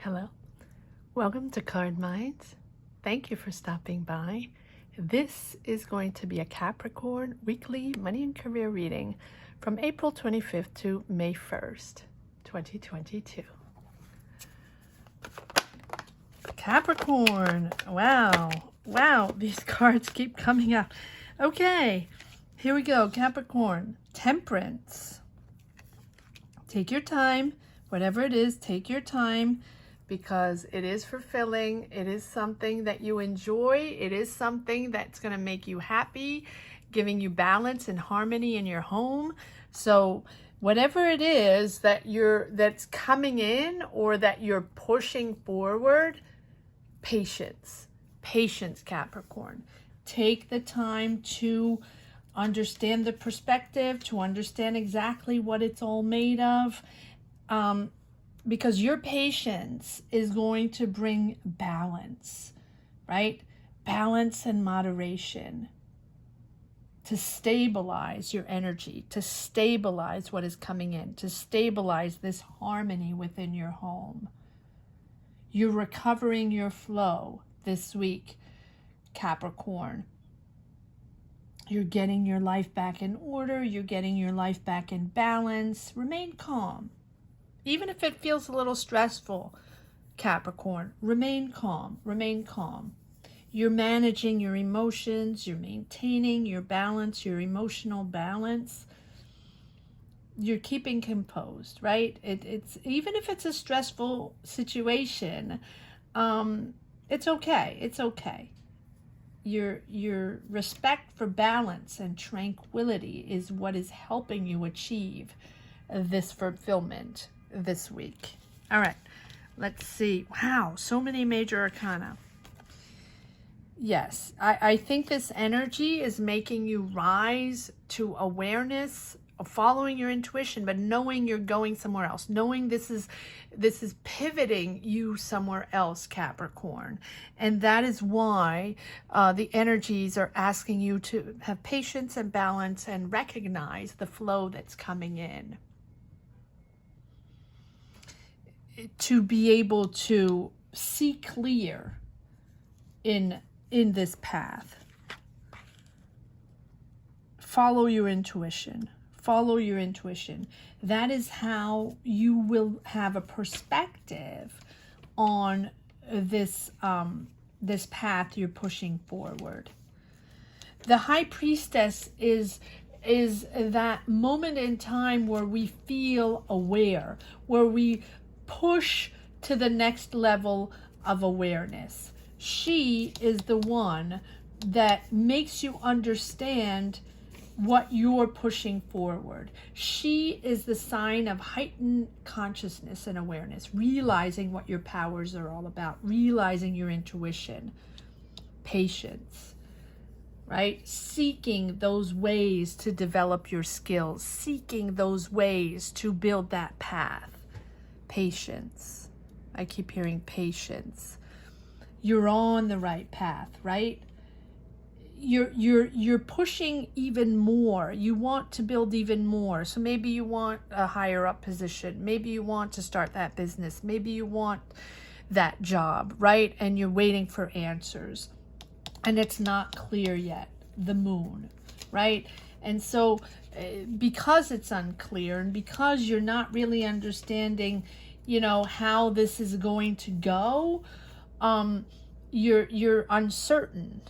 Hello, welcome to Card Minds. Thank you for stopping by. This is going to be a Capricorn weekly money and career reading from April 25th to May 1st, 2022. Capricorn, wow, these cards keep coming up. Okay, here we go. Capricorn, Temperance. Take your time, whatever it is, take your time. Because it is fulfilling, it is something that you enjoy, it is something that's going to make you happy, giving you balance and harmony in your home. So whatever it is that's coming in or that you're pushing forward, patience, Capricorn. Take the time to understand the perspective, to understand exactly what it's all made of. Because your patience is going to bring balance, right? Balance and moderation to stabilize your energy, to stabilize what is coming in, to stabilize this harmony within your home. You're recovering your flow this week, Capricorn. You're getting your life back in order. You're getting your life back in balance. Remain calm. Even if it feels a little stressful, Capricorn, remain calm, remain calm. You're managing your emotions, you're maintaining your balance, your emotional balance. You're keeping composed, right? It's even if it's a stressful situation, it's okay, it's okay. Your respect for balance and tranquility is what is helping you achieve this fulfillment this week. All right, let's see. Wow, so many major arcana. Yes, I think this energy is making you rise to awareness of following your intuition, but knowing you're going somewhere else, knowing this is pivoting you somewhere else, Capricorn. And that is why the energies are asking you to have patience and balance and recognize the flow that's coming in, to be able to see clear in this path. Follow your intuition. Follow your intuition. That is how you will have a perspective on this this path you're pushing forward. The High Priestess is that moment in time where we feel aware, where we push to the next level of awareness. She is the one that makes you understand what you're pushing forward. She is the sign of heightened consciousness and awareness, realizing what your powers are all about, realizing your intuition, patience, right? Seeking those ways to develop your skills, seeking those ways to build that path. Patience. I keep hearing patience. You're on the right path, right? You're pushing even more. You want to build even more. So maybe you want a higher up position. Maybe you want to start that business. Maybe you want that job, right? And you're waiting for answers. And it's not clear yet. The moon, right? And so because it's unclear and because you're not really understanding, how this is going to go, you're uncertain.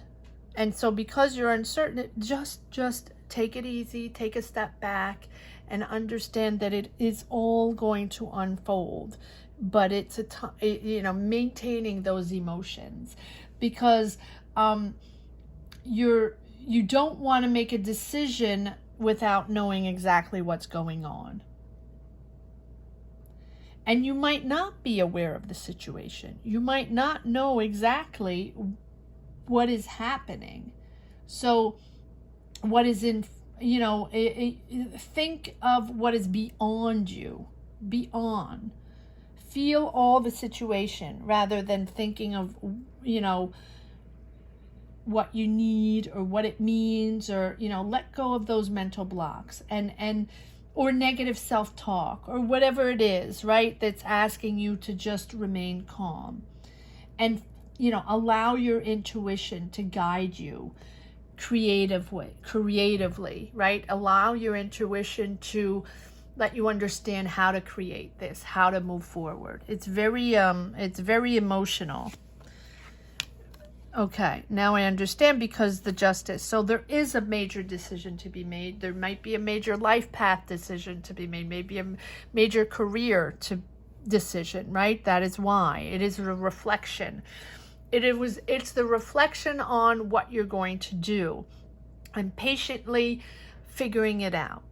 And so because you're uncertain, just take it easy, take a step back and understand that it is all going to unfold. But it's maintaining those emotions, because you don't want to make a decision without knowing exactly what's going on. And you might not be aware of the situation. You might not know exactly what is happening. So what is in, think of what is beyond you, beyond. Feel all the situation rather than thinking of, what you need or what it means, or let go of those mental blocks and or negative self-talk or whatever it is, right? That's asking you to just remain calm and, allow your intuition to guide you creatively, right? Allow your intuition to let you understand how to create this, how to move forward. It's very emotional. Okay, now I understand, because the Justice. So there is a major decision to be made. There might be a major life path decision to be made, maybe a major career decision, right? That is why. It is a reflection. It's the reflection on what you're going to do and patiently figuring it out.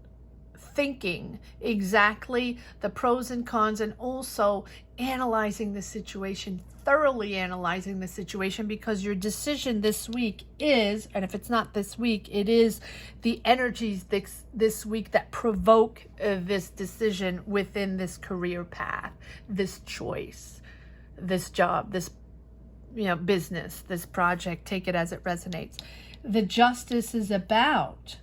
Thinking exactly the pros and cons, and also analyzing the situation, thoroughly analyzing the situation, because your decision this week is, and if it's not this week, it is the energies this week that provoke this decision within this career path, this choice, this job, this business, this project. Take it as it resonates. The Justice is about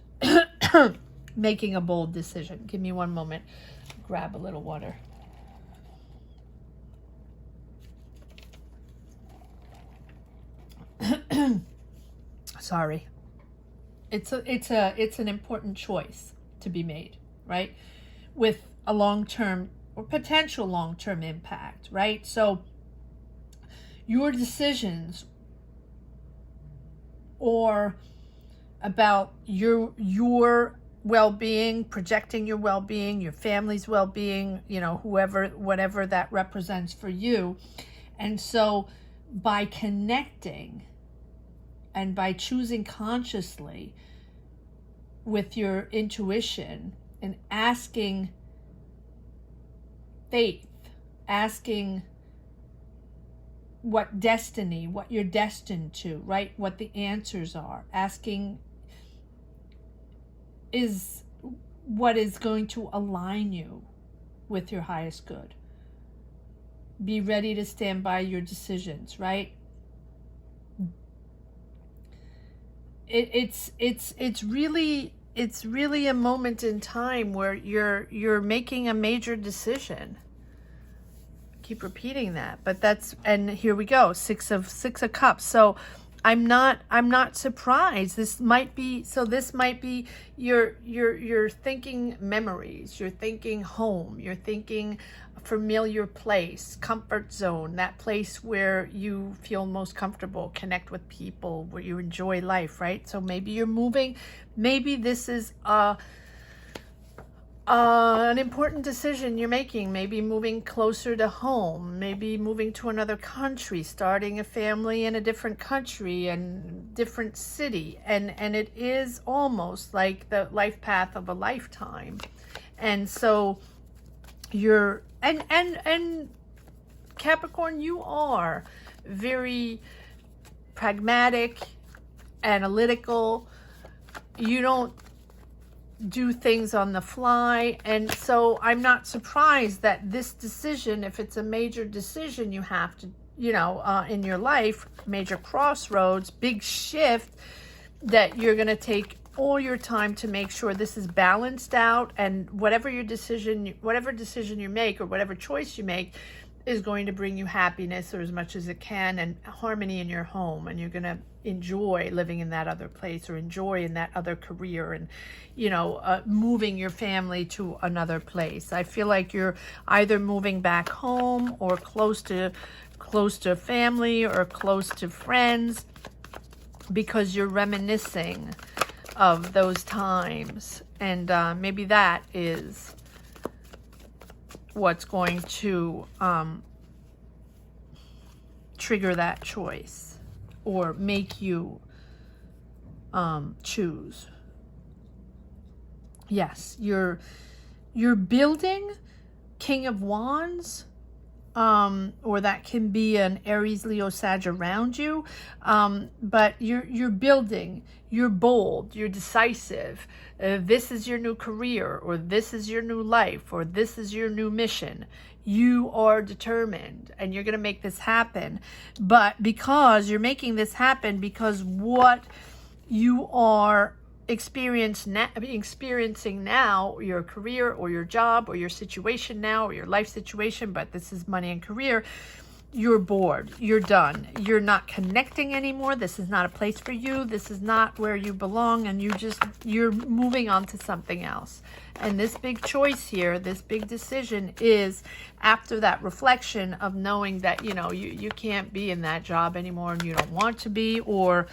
making a bold decision. Give me one moment. Grab a little water. Sorry. It's an important choice to be made, right? With a long-term or potential long-term impact, right? So your decisions or about your well-being, projecting your well-being, your family's well-being, whatever that represents for you. And so by connecting and by choosing consciously with your intuition and asking faith, asking what you're destined to, right? What the answers are, asking is what is going to align you with your highest good. Be ready to stand by your decisions, right? It's really a moment in time where you're making a major decision. Keep repeating that, but and here we go. Six of Cups. So I'm not surprised. This might be you're thinking memories, you're thinking home, you're thinking familiar place, comfort zone, that place where you feel most comfortable, connect with people, where you enjoy life, right? So maybe you're moving, maybe this is an important decision you're making, maybe moving closer to home, maybe moving to another country, starting a family in a different country and different city. And it is almost like the life path of a lifetime. And so you're, and Capricorn, you are very pragmatic, analytical. You don't do things on the fly. And so I'm not surprised that this decision, if it's a major decision you have to, in your life, major crossroads, big shift, that you're going to take all your time to make sure this is balanced out, and whatever decision you make or whatever choice you make is going to bring you happiness, or as much as it can, and harmony in your home, and you're going to enjoy living in that other place, or enjoy in that other career, and moving your family to another place. I feel like you're either moving back home or close to family or close to friends, because you're reminiscing of those times, and maybe that is what's going to trigger that choice or make you choose. Yes, you're building King of Wands, or that can be an Aries, Leo, Sag around you, but you're building, you're bold, you're decisive. This is your new career, or this is your new life, or this is your new mission. You are determined, and you're going to make this happen. But because you're making this happen, because what you are experiencing now, your career or your job or your situation now or your life situation, but this is money and career, you're bored, you're done, you're not connecting anymore, this is not a place for you, this is not where you belong, and you're moving on to something else. And this big choice here, this big decision is after that reflection of knowing that, you know, you can't be in that job anymore and you don't want to be, or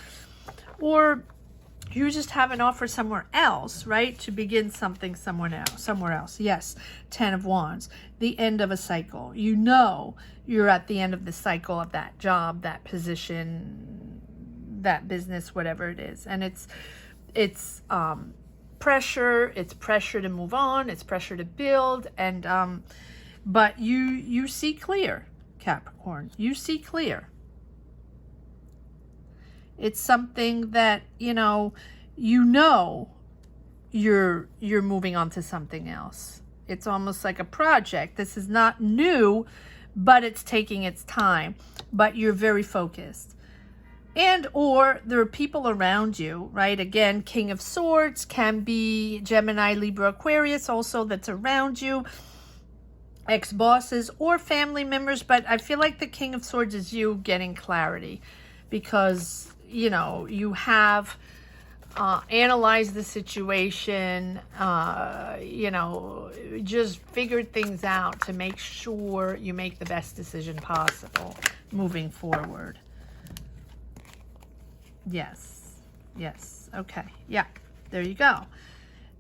you just have an offer somewhere else, right? To begin something somewhere else. Yes, 10 of Wands, the end of a cycle. You know you're at the end of the cycle of that job, that position, that business, whatever it is. And it's pressure. It's pressure to move on. It's pressure to build. And but you see clear, Capricorn. You see clear. It's something that, you know you're moving on to something else. It's almost like a project. This is not new, but it's taking its time. But you're very focused. And or there are people around you, right? Again, King of Swords can be Gemini, Libra, Aquarius also that's around you. Ex-bosses or family members. But I feel like the King of Swords is you getting clarity. Because, you know, you have analyzed the situation, you know, just figured things out to make sure you make the best decision possible moving forward. Yes. Yes. Okay. Yeah. There you go.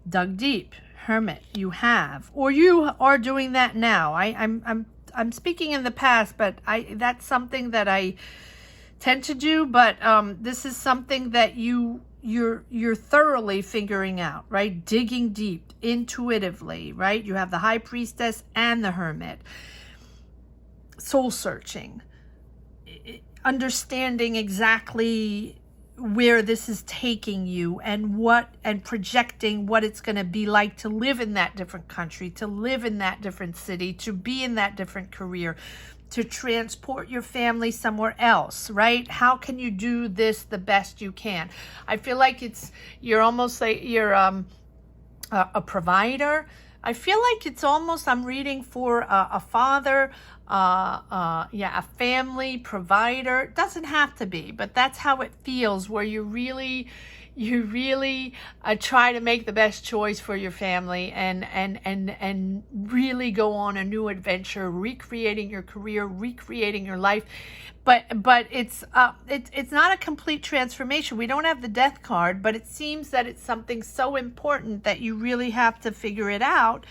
Dug deep. Hermit. You have, or you are doing that now. I'm speaking in the past, but that's something that I tend to do, but this is something that you're thoroughly figuring out, right? Digging deep, intuitively, right? You have the High Priestess and the Hermit. Soul searching, understanding exactly where this is taking you and projecting what it's going to be like to live in that different country, to live in that different city, to be in that different career, to transport your family somewhere else, right? How can you do this the best you can? I feel like you're almost like you're a provider. I feel like it's almost, I'm reading for a father, a family provider. It doesn't have to be, but that's how it feels, where you really try to make the best choice for your family and really go on a new adventure, recreating your career, recreating your life. But it's not a complete transformation. We don't have the Death card, but it seems that it's something so important that you really have to figure it out,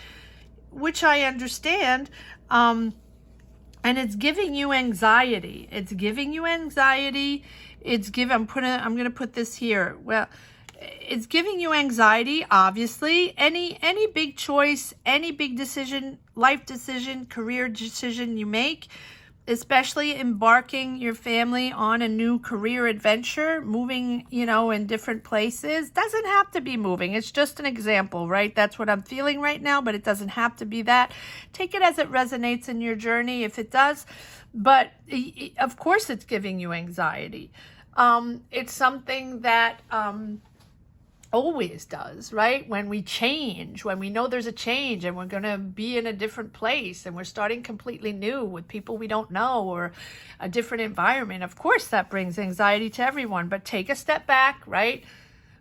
which I understand. And it's giving you anxiety. It's giving you anxiety. I'm going to put this here. Well, it's giving you anxiety, obviously. Any big choice, any big decision, life decision, career decision you make, especially embarking your family on a new career adventure, moving, in different places. Doesn't have to be moving. It's just an example, right? That's what I'm feeling right now, but it doesn't have to be that. Take it as it resonates in your journey if it does. But of course it's giving you anxiety. It's something that always does, right? When we change, when we know there's a change and we're going to be in a different place and we're starting completely new with people we don't know or a different environment, of course that brings anxiety to everyone. But take a step back, right?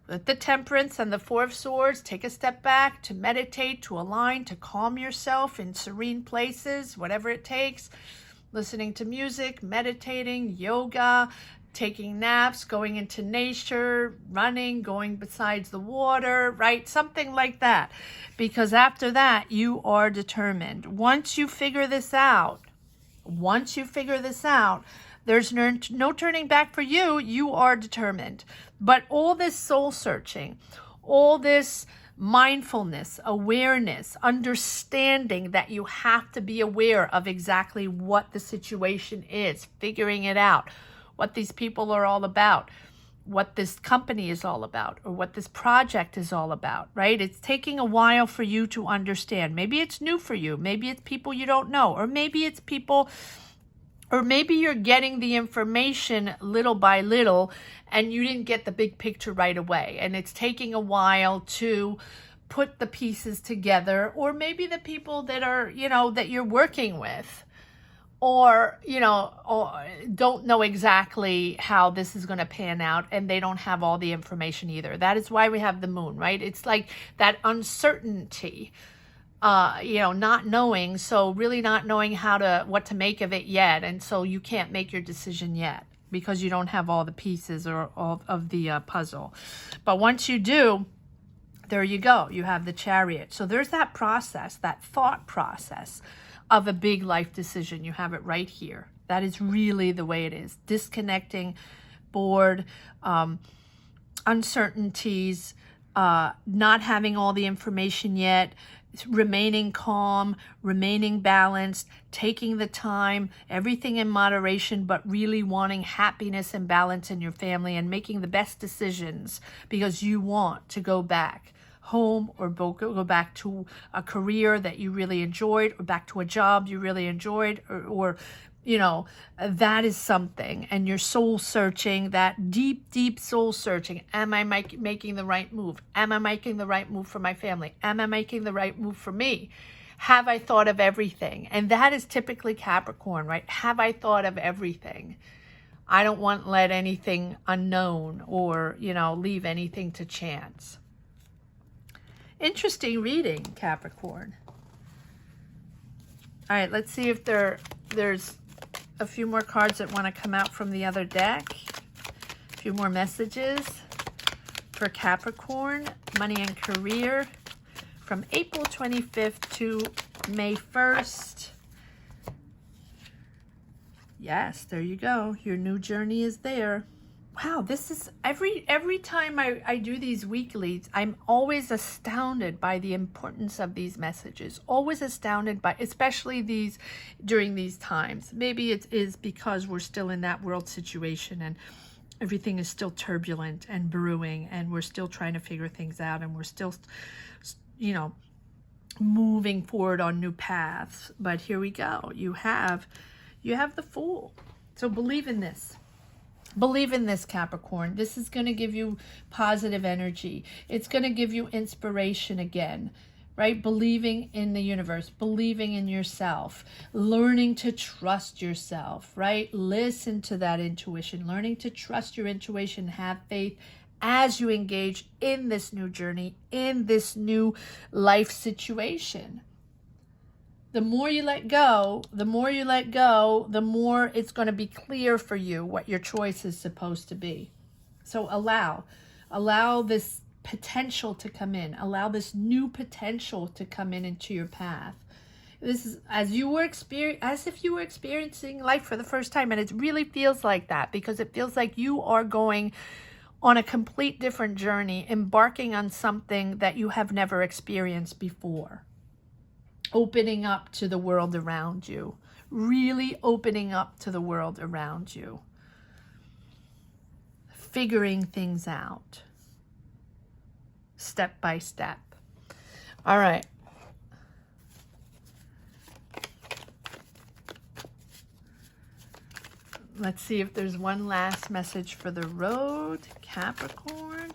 With the Temperance and the Four of Swords, take a step back to meditate, to align, to calm yourself in serene places, whatever it takes. Listening to music, meditating, yoga, taking naps, going into nature, running, going besides the water, right? Something like that. Because after that, you are determined. Once you figure this out, there's no turning back for you. You are determined. But all this soul searching, all this mindfulness, awareness, understanding that you have to be aware of exactly what the situation is, figuring it out, what these people are all about, what this company is all about, or what this project is all about, right? It's taking a while for you to understand. Maybe it's new for you. Maybe it's people you don't know, or maybe it's people Or maybe you're getting the information little by little and you didn't get the big picture right away. And it's taking a while to put the pieces together. Or maybe the people that are, you know, that you're working with, or, you know, or don't know exactly how this is going to pan out, and they don't have all the information either. That is why we have the moon, right? It's like that uncertainty, you know, not knowing. So really not knowing what to make of it yet. And so you can't make your decision yet because you don't have all the pieces or all of the puzzle. But once you do, there you go. You have the Chariot. So there's that process, that thought process of a big life decision. You have it right here. That is really the way it is. Disconnecting, bored, uncertainties, not having all the information yet, remaining calm, remaining balanced, taking the time, everything in moderation, but really wanting happiness and balance in your family and making the best decisions because you want to go back home, or go back to a career that you really enjoyed, or back to a job you really enjoyed, or you know, that is something. And you're soul searching, that deep, deep soul searching. Am I making the right move? Am I making the right move for my family? Am I making the right move for me? Have I thought of everything? And that is typically Capricorn, right? Have I thought of everything? I don't want to let anything unknown, or, you know, leave anything to chance. Interesting reading, Capricorn. All right, let's see if there's a few more cards that want to come out from the other deck. A few more messages for Capricorn, money and career, from April 25th to May 1st. Yes, there you go. Your new journey is there. Wow, this is every time I do these weeklies, I'm always astounded by the importance of these messages. Always astounded by, especially these during these times. Maybe it is because we're still in that world situation and everything is still turbulent and brewing, and we're still trying to figure things out, and we're still, you know, moving forward on new paths. But here we go. You have the Fool. So believe in this. Believe in this, Capricorn. This is going to give you positive energy. It's going to give you inspiration again, right? Believing in the universe, believing in yourself, learning to trust yourself, right? Listen to that intuition, learning to trust your intuition, have faith as you engage in this new journey, in this new life situation. The more you let go, the more it's going to be clear for you what your choice is supposed to be. So allow this potential to come in. Allow this new potential to come into your path. This is as if you were experiencing life for the first time, and it really feels like that, because it feels like you are going on a complete different journey, embarking on something that you have never experienced before. Opening up to the world around you, really opening up to the world around you, figuring things out step by step. All right. Let's see if there's one last message for the road, Capricorn.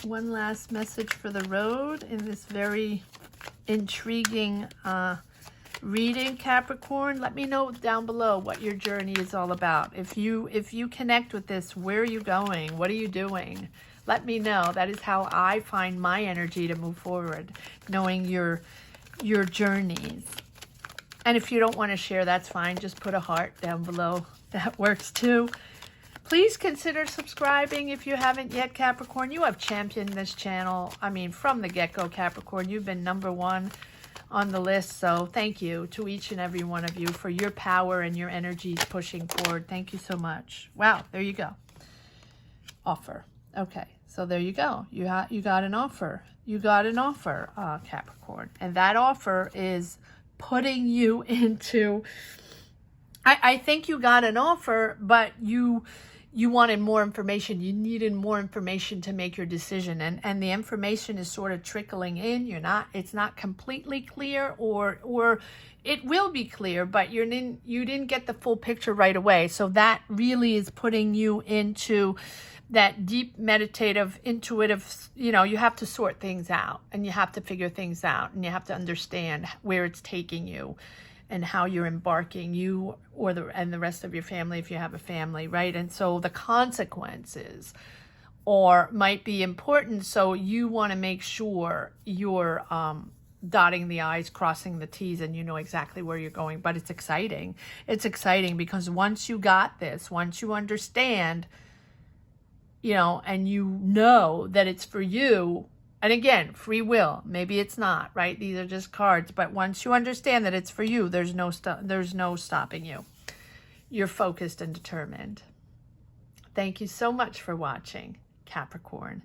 One last message for the road in this very intriguing reading, Capricorn. Let me know down below what your journey is all about. If you connect with this, where are you going? What are you doing? Let me know. That is how I find my energy to move forward, knowing your journeys. And if you don't want to share, that's fine. Just put a heart down below. That works too. Please consider subscribing if you haven't yet, Capricorn. You have championed this channel. I mean, from the get-go, Capricorn. You've been #1 on the list. So thank you to each and every one of you for your power and your energies pushing forward. Thank you so much. Wow, there you go. Offer. Okay, so there you go. You got an offer. You got an offer, Capricorn. And that offer is putting you into... I think you got an offer, but you you wanted more information. You needed more information to make your decision, and the information is sort of trickling in. It's not completely clear, or it will be clear, but you didn't get the full picture right away. So that really is putting you into that deep meditative, intuitive, you have to sort things out, and you have to figure things out, and you have to understand where it's taking you and how you're embarking, you and the rest of your family, if you have a family, right? And so the consequences might be important. So you want to make sure you're dotting the I's, crossing the T's, and you know exactly where you're going. But it's exciting. It's exciting because once you got this, once you understand, and you know that it's for you. And again, free will, maybe it's not, right? These are just cards. But once you understand that it's for you, there's no stopping you. You're focused and determined. Thank you so much for watching, Capricorn.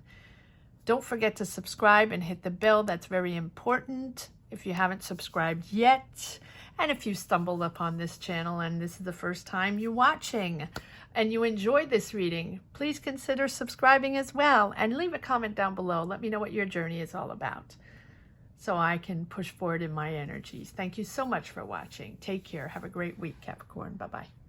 Don't forget to subscribe and hit the bell. That's very important if you haven't subscribed yet. And if you stumbled upon this channel and this is the first time you're watching and you enjoyed this reading, please consider subscribing as well, and leave a comment down below. Let me know what your journey is all about so I can push forward in my energies. Thank you so much for watching. Take care. Have a great week, Capricorn. Bye-bye.